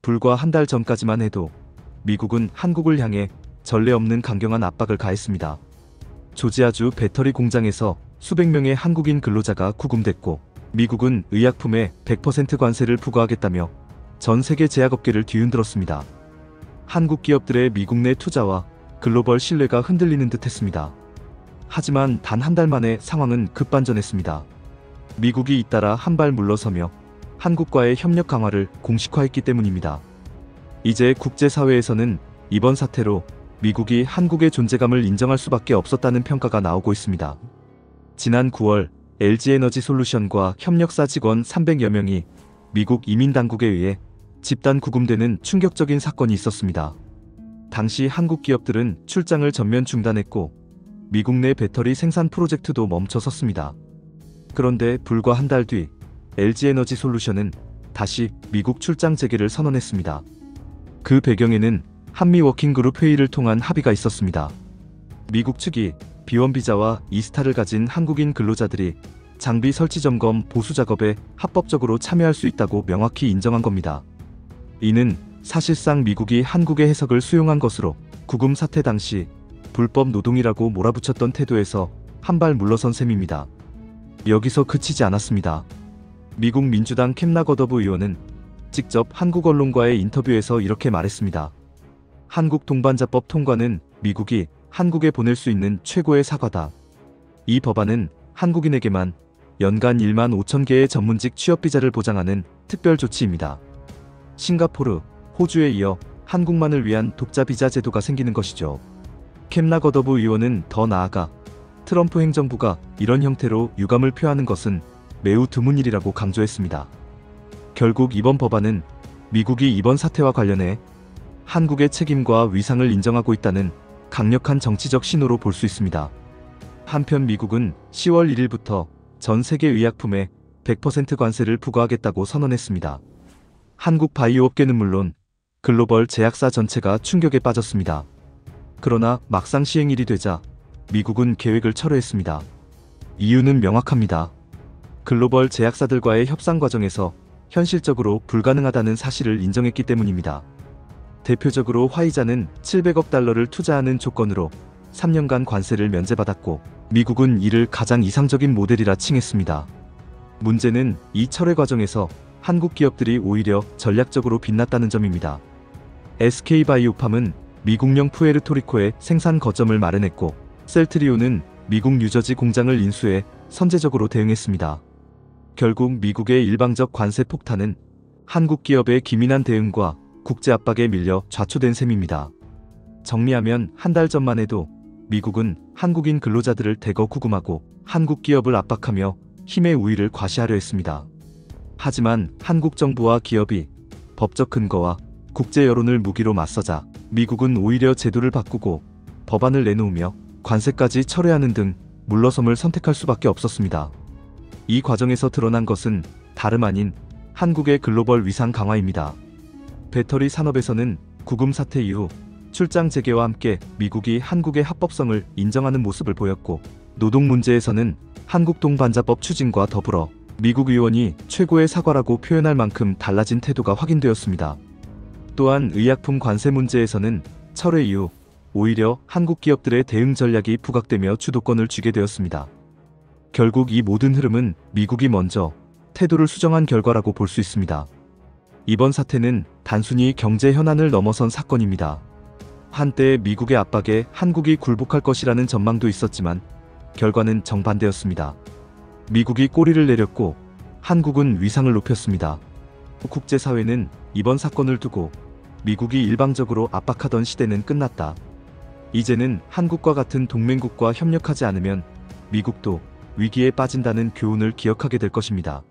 불과 한 달 전까지만 해도 미국은 한국을 향해 전례 없는 강경한 압박을 가했습니다. 조지아주 배터리 공장에서 수백 명의 한국인 근로자가 구금됐고, 미국은 의약품에 100% 관세를 부과하겠다며 전 세계 제약업계를 뒤흔들었습니다. 한국 기업들의 미국 내 투자와 글로벌 신뢰가 흔들리는 듯했습니다. 하지만 단 한 달 만에 상황은 급반전했습니다. 미국이 잇따라 한 발 물러서며 한국과의 협력 강화를 공식화했기 때문입니다. 이제 국제사회에서는 이번 사태로 미국이 한국의 존재감을 인정할 수밖에 없었다는 평가가 나오고 있습니다. 지난 9월 LG에너지솔루션과 협력사 직원 300여 명이 미국 이민당국에 의해 집단 구금되는 충격적인 사건이 있었습니다. 당시 한국 기업들은 출장을 전면 중단했고, 미국 내 배터리 생산 프로젝트도 멈춰섰습니다. 그런데 불과 한 달 뒤 LG에너지솔루션은 다시 미국 출장 재개를 선언했습니다. 그 배경에는 한미 워킹그룹 회의를 통한 합의가 있었습니다. 미국 측이 B1 비자와 이스타를 가진 한국인 근로자들이 장비 설치 점검 보수 작업에 합법적으로 참여할 수 있다고 명확히 인정한 겁니다. 이는 사실상 미국이 한국의 해석을 수용한 것으로 구금 사태 당시 불법 노동이라고 몰아붙였던 태도에서 한 발 물러선 셈입니다. 여기서 그치지 않았습니다. 미국 민주당 캠 라거더브 의원은 직접 한국 언론과의 인터뷰에서 이렇게 말했습니다. 한국 동반자법 통과는 미국이 한국에 보낼 수 있는 최고의 사과다. 이 법안은 한국인에게만 연간 1만 5천 개의 전문직 취업비자를 보장하는 특별 조치입니다. 싱가포르, 호주에 이어 한국만을 위한 독자 비자 제도가 생기는 것이죠. 캠 라거더브 의원은 더 나아가 트럼프 행정부가 이런 형태로 유감을 표하는 것은 매우 드문 일이라고 강조했습니다. 결국 이번 법안은 미국이 이번 사태와 관련해 한국의 책임과 위상을 인정하고 있다는 강력한 정치적 신호로 볼 수 있습니다. 한편 미국은 10월 1일부터 전 세계 의약품에 100% 관세를 부과하겠다고 선언했습니다. 한국 바이오 업계는 물론 글로벌 제약사 전체가 충격에 빠졌습니다. 그러나 막상 시행일이 되자 미국은 계획을 철회했습니다. 이유는 명확합니다. 글로벌 제약사들과의 협상 과정에서 현실적으로 불가능하다는 사실을 인정했기 때문입니다. 대표적으로 화이자는 700억 달러를 투자하는 조건으로 3년간 관세를 면제받았고, 미국은 이를 가장 이상적인 모델이라 칭했습니다. 문제는 이 철회 과정에서 한국 기업들이 오히려 전략적으로 빛났다는 점입니다. SK바이오팜은 미국령 푸에르토리코에 생산 거점을 마련했고, 셀트리온은 미국 뉴저지 공장을 인수해 선제적으로 대응했습니다. 결국 미국의 일방적 관세 폭탄은 한국 기업의 기민한 대응과 국제 압박에 밀려 좌초된 셈입니다. 정리하면 한 달 전만 해도 미국은 한국인 근로자들을 대거 구금하고 한국 기업을 압박하며 힘의 우위를 과시하려 했습니다. 하지만 한국 정부와 기업이 법적 근거와 국제 여론을 무기로 맞서자 미국은 오히려 제도를 바꾸고 법안을 내놓으며 관세까지 철회하는 등 물러섬을 선택할 수밖에 없었습니다. 이 과정에서 드러난 것은 다름 아닌 한국의 글로벌 위상 강화입니다. 배터리 산업에서는 구금 사태 이후 출장 재개와 함께 미국이 한국의 합법성을 인정하는 모습을 보였고, 노동 문제에서는 한국 동반자법 추진과 더불어 미국 의원이 최고의 사과라고 표현할 만큼 달라진 태도가 확인되었습니다. 또한 의약품 관세 문제에서는 철회 이후 오히려 한국 기업들의 대응 전략이 부각되며 주도권을 쥐게 되었습니다. 결국 이 모든 흐름은 미국이 먼저 태도를 수정한 결과라고 볼 수 있습니다. 이번 사태는 단순히 경제 현안을 넘어선 사건입니다. 한때 미국의 압박에 한국이 굴복할 것이라는 전망도 있었지만 결과는 정반대였습니다. 미국이 꼬리를 내렸고 한국은 위상을 높였습니다. 국제사회는 이번 사건을 두고 미국이 일방적으로 압박하던 시대는 끝났다. 이제는 한국과 같은 동맹국과 협력하지 않으면 미국도 위기에 빠진다는 교훈을 기억하게 될 것입니다.